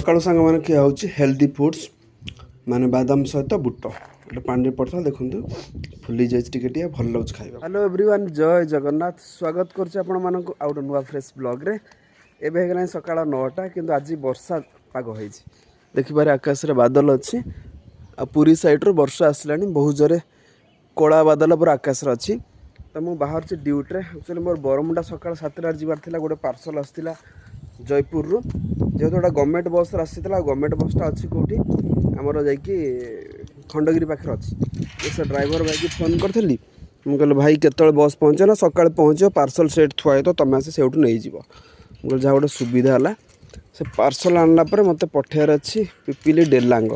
सकाळु सांग मैंने किया हूँ हेल्दी फुड्स माने बादाम सहित बुट गोटे पानी पड़ता देखो फुली जाए भल लगे खाଇବା। हेलो एवरीवन जय जगन्नाथ स्वागत करुँच नुआ फ्रेश ब्लॉग रे एबे हो सकाळ 9टा किंतु आज वर्षा पाग हो देखिपारे आकाश रे बादल अच्छी पुरी साइड रो वर्षा आसला बहुत जोरे कला बादल पूरा आकाश रे अच्छी तो मुझे बाहर ड्यूटी एक्चुअली मोर बरमुंडा सकाळ 7टार जबार गोटे पार्सल आसाला जयपुर रु जेहेतु गोटे गवर्नमेंट बस आसाला गवर्नमेंट बसटा अच्छी कौटी आमर जा खंडगिरी पाखे अच्छी से ड्राइवर भाई की फोन करी मुझे कहले भाई केतले बस पहुँचे ना सकाଳେ पहुँच पार्सल सेट थुआई तो तुम आसे सेठू नहीं जीव मुझे जहाँ गोटे सुविधा है से पार्सल आणला मत पठेयर अच्छी पिपिली डेलांग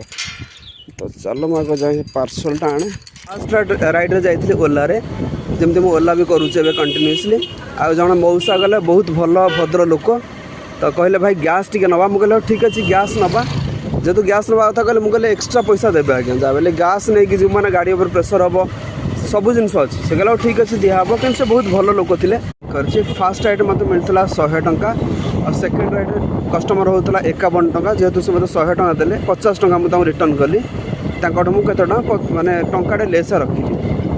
तो चलो मुझे जाए पार्सलटा आने फास्ट राइड्रे जाइए ओला जमी मुझे ओला भी करुचे कंटिन्यूसली आ जन मौसा गले बहुत भल भद्र लोक तो कहले भाई गैस टी नवा मुझे ठीक अच्छे गैस नवा जेहतु गैस नवा कथा कहले मुझे एक्सट्रा पैसा देवे आज्ञा जहाँ बोले गैस नहीं कि जो मैंने गाड़ी ऊपर प्रेसर हम सब जिन अच्छे से कहला ठीक अच्छे दिहब कि बहुत भल लोक थे कर फास्ट राइड मत मिलता 100 टंका और सेकेंड राइड कस्टमर होता 51 टंका जेहेतु से मतलब 100 टंका देले 50 टंका मुझे रिटर्न कली मुझे माने टंकाटे लेस रखी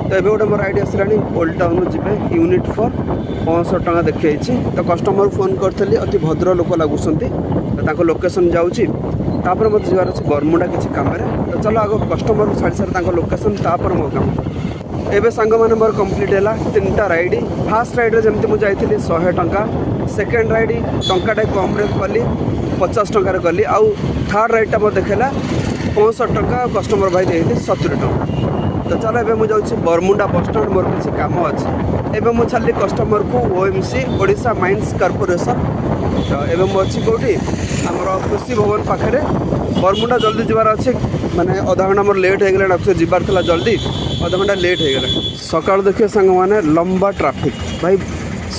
तो ये गोटे मोर आइडिया आसला ओल्ड टाउन जी यूनिट 4 65 टंका देखी तो कस्टमर फोन करी अति भद्र लोक लगुंट लोकेशन जाऊँगी तापर मत जबार अच्छे बरमुंडा किसी कम तो चलो आग कस्टमर छाड़ी सारे लोकेशन तापर मो कम एवं सांग मैंने मोर कम्प्लीट है 3टा राइड फास्ट राइड्रे जमी मुझे जाइए 100 टंका सेकेंड राइड टंकाटे कम कली 50 टंकार कली आउ थर्ड राइडटा मत देखेला 65 टंका कस्टमर भाई दे 70 टंका तो चलो एवं मुझे जाऊँ बरमुंडा बस स्टाण मोर किसी कम अच्छे एवं मुझे छाड़ी कस्टमर को ओएमसी ओडिशा माइंस कॉर्पोरेशन तो एवं मुझे कौटी आमर कृषि भवन पाखे बरमुंडा जल्दी जबार अच्छे माने आधा घंटा मोर लेट हो गला जबार था जल्दी आधा घंटा लेट हो गला सकाल देखिए सांग मैंने लंबा ट्राफिक भाई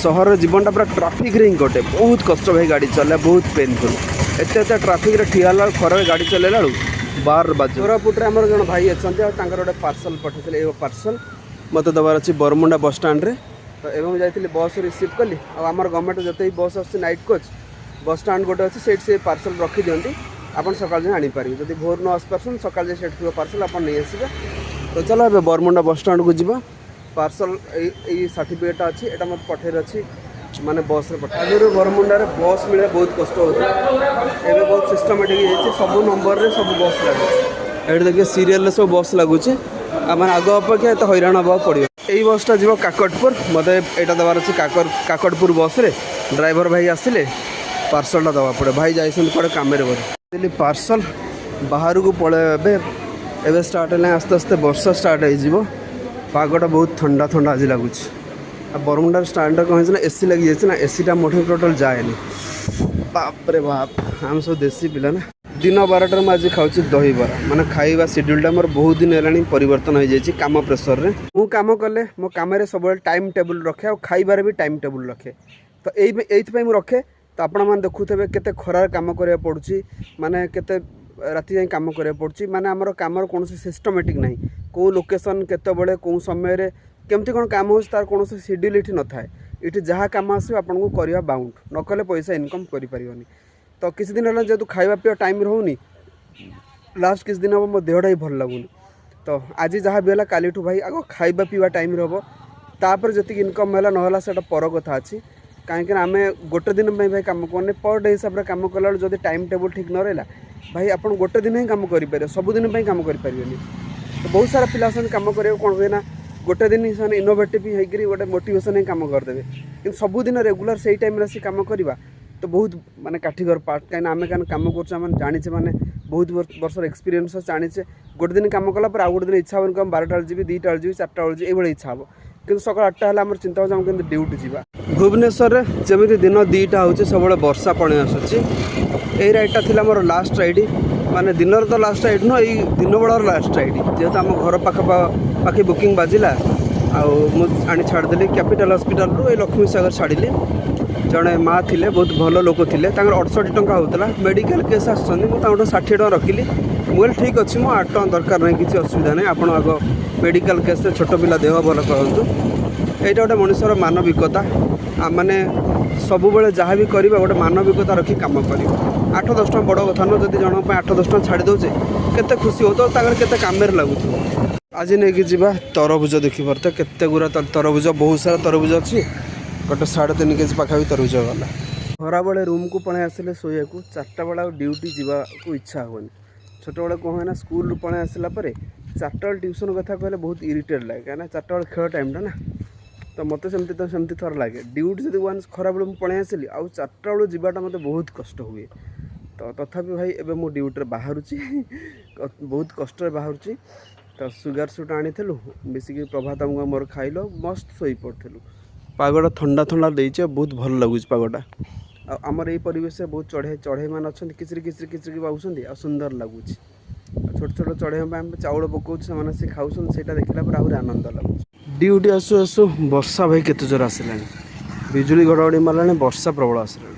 सहर जीवनटा पूरा ट्राफिक रे कटे बहुत कष्ट भाई गाड़ी चलना बहुत पेनफुल एत ट्राफिक ठिया खराब गाड़ी चलैला 12 बजे कोरापुट आम जन भाई अच्छा गोटे पार्सल पठे पार्सल मत दबार अच्छी बरमुंडा बस स्टाण तो एवं जाइए बस रिसीव कली आम गवर्नमेंट जो बस आस नाइट कोच बस स्टाण गोटे अच्छे से पार्सल रखी दिखती आप सकाल जाए आनीपारे जब भोर न आसपार सकाल जाए से पार्सल आप नहीं आसबे तो चलो ए बरमुंडा बस स्टाण को जीवा पार्सल यही सर्टिफिकेट अच्छी यहाँ मत पठेर अच्छी माने बस आगे बरमुंडार बस मिले बहुत कष्ट होता है बहुत सिस्टमेटिक सब नंबर रे सब बस लगे ये देखिए सीरियल सब बस लगुच मैंने आग अपेक्षा तो हैरान हाँ पड़ो यही बसटा जीव काकटपुर मत यहाँ दबार अच्छे काकटपुर बस रे ड्राइवर भाई आसिले पार्सलटा दवा पड़े भाई जाइए कड़े कम बोली पार्सल बाहर को पड़े एवं स्टार्ट है आस्ते आस्ते वर्षा स्टार्ट हो पागटा बहुत ठंडा ठंडा आज लगुच बरमुंडार स्टांड कौन है एसी लगी जाए ना एसीटा मोटे टोटाल जाएनि बाप रे बाप हम सब देसी पिला ना दिन 12टार मुझे आज खाऊँ दही बरा माने खाଇବା शेड्यूलटा मोर बहुत दिन है परिवर्तन हो जाए काम प्रेसर रे मु काम कले मो कम सब टाइम टेबुल रखे और खाइबार भी टाइम टेबुल रखे तो ये मुझे रखे तो आपण मैंने देखुथे केते खरार काम करा पड़ुची माने केते राति जाए कम करा पड़ुची माने आमर काम कौन सिस्टमेटिक ना कौ लोकेशन केतबेले कौ समय केमती कौन काम हो तार कौन शेड्यूल ये न थाए ये जहाँ कम आस आपको करवा बाउंड न कले पैसा इनकम करें तो किसी दिन है जेहतु खाଇବା पीवा टाइम रोनी लास्ट किसी दिन हम मो देहटा ही भल लगुनि तो आज जहाँ भी है काली भाई आग खाଇବା पीवा टाइम हम तापर जी इनकम है ना से पर कथा अच्छी कहीं आम गोटे दिन भाई कम करने पर डे हिसाब से कम कला जब टाइम टेबुल ठीक न रहा भाई आप गोटे दिन ही कम करें सबुदिन कम करें तो बहुत सारा पिला कम कर कौन हुए ना गोटे दिन से इनोवेटिव होकर गोटे मोटिवेशन ही कम करदे कि सबुदिन रेगुलर से टाइम से कम करवा तो बहुत माने काठिगर पार्ट कहीं आम कम कर जाने माने बहुत वर्ष एक्सपीरियंस जाने गोटे दिन कम कला आउ गोटे दिन इच्छा हो 12टा जी 2टा जी 4टा जी ये इच्छा हम कि सकाल 8टा है चिंता हो कि ड्यूटी जावा भुवनेश्वर में जमी दिन 2टा हो सब वर्षा पड़े आसूँ यही राइडटा थी मोर लास्ट राइड माने दिन तो लास्ट राइड नुह यही दिन बेलार लास्ट राइड जेहेतु आम घर पाखे बुकिंग बाजिला आनी छाड़देली कैपिटल हॉस्पिटल रू लक्ष्मी सागर छाड़ी जड़े माँ थे बहुत भल लोक थे 68 टंका होता मेडिकल केस आसुँच 60 टंका रखिली मुझे ठीक अच्छे मो 8 टंका दरकार नहीं किसी असुविधा नहीं आप आग मेडिकल केस छोट पिला देह भल करूँ यहाँ गोटे मनुष्यर मानविकता माने सब जहाँ भी करवा गोटे मानविकता रखी काम कर 8-10 टଙ୍କା बड़ कथा न जदि जन 8-10 टଙ୍କା छाड़ी दौचे केते खुशी हो तो केते कामेर लगुथ आज नहीं कि जीवा तरबुज देखी पार्थ केते गुरा तरबुज बहुत सारा तरबुज अच्छी गोटे 3.5 केजी पाखापी तरबुज गला खरा बेले रूम को पड़े आसिले शोया को 4टा बेला ड्यूटी जावाक इच्छा हेनी छोट बेले कौन है स्कूल पड़े आसला 4टा बेले ट्यूशन कथा कहले बहुत इरिटेट लगे कहीं 4टा बेले खेल टाइमटा ना तो मत सेमती थर लगे ड्यूटी जब वन खरा बेले पड़े आसली आउ 4टा बेलू जावाटा मत बहुत कष्ट हुए तो तथापि भाई एबे मो ड्यूटी बाहर बहुत कष्ट बाहर तो सुगार सुट आनी मिसिक प्रभात मोर खाइल मस्त शोई पड़ू पागटा ठंडा ठंडा देचे बहुत भल लगुच पागटा आमर ये परिवेश बहुत चढ़े मान अच्छा किचरी किचरी किचरी पाँच आ सुंदर लगुच छोट छोट चढ़े चाउल पकाऊ से खाऊँ से देखला पर आहरी आनंद लगुच ड्यूटी आसु आसु वर्षा भाई केते जोर आसला बिजुली घड़घड़ी मारा वर्षा प्रबल आसला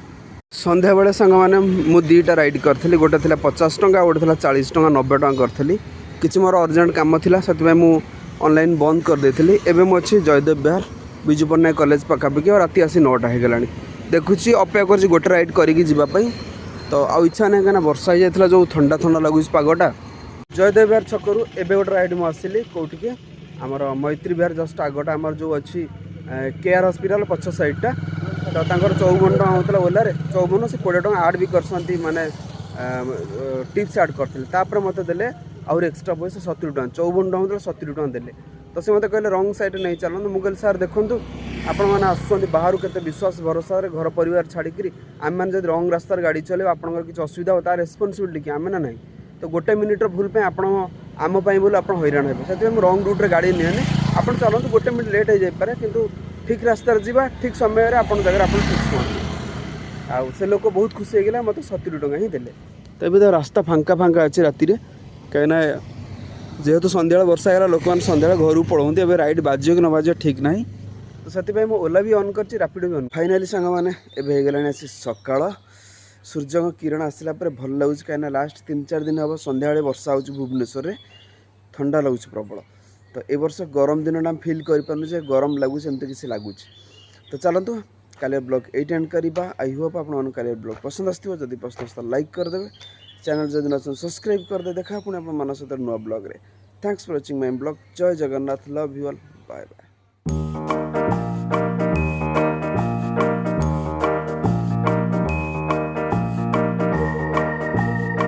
संध्या बेले सांग मैंने मु 2टा राइड करी गोटे थी 50 टंका गोटे थी 40 टंका 90 टंका करी किसी मोर अर्जेंट कम था से मुझे ऑनलाइन बंद कर देती एवं मुझे जयदेव विहार विजु पट्टनायक कॉलेज पखापाखि और राति आसी 9टा हो गला देखुची अपेक्षा कर गोटे राइड करके तो आउ इच्छा नहीं कहीं वर्षा हो जाता जो ठंडा ठंडा लगुच पागटा जयदेव विहार छकरू एवं गोटे राइड मुझे आसली कौटिके आमर मैत्री विहार जस्ट आगटा आमर जो अच्छी केआर हस्पिटाल पछ साइडटा तो 54 टଙ୍କା होता ओला 54 से 20 टଙ୍କା आड भी करते माने टिप्स आड करते मत देले आउर एक्सट्रा पैसा 70 टଙ୍କା 54 टଙ୍କା होता 70 टଙ୍କା देले तो से मत कहले रंग साइड नहीं चलते मुझे सार देखूँ आपण मैंने आसुँच बाहर केते विश्वास भरोसा घर परिवार छाड़ी आम मैंने जब रंग रास्तार गाड़ी चले आपंकर किसी असुविधा हो तार रेस्पॉन्सिबिलिटी कि आम ना ना तो गोटे मिनिटर भूल पे आप आम बोल आप हैरान हे से रंग रूट्रे गाड़ी नियानी आप चलते गोटे मिनिट लेट हो जापे कि ठीक रास्तार जा ठीक समय आप जगह आप ठीक पहुँचे आउ से लोक बहुत खुशी होगा मत 70 टଙ୍କା ही देले तो ये तो रास्ता फांका फांका अच्छे राति कहीं जेहेतु सन्ध्या वर्षा है लोक मैंने सन्ध्या घर पढ़ाते ए राइड बाजो कि न बाजो ठीक ना तो से ओला भी ऑन कर रैपिडो भी ऑन फाइनाली सांग मैंने एगलानी आसी सकाळ सूर्य किरण आसला भल लगुच कहीं लास्ट 3-4 दिन हम सन्ध्या वर्षा हो भुवनेश्वर में ठंडा लगुच प्रबल तो ए वर्ष गरम दिन आम फिल कर गरम लगुच एमती किसी लगुच तो चलतु काली ब्लॉग ये एंड करवा आई होप आप काली ब्लॉग पसंद आसो जदि पसंद आस लाइक करदे चैनल जदि न सब्सक्राइब करदे देखा पुणी आप सहित नुआ ब्लॉग रे thanks for watching my blog जय Jagannath love you all bye bye.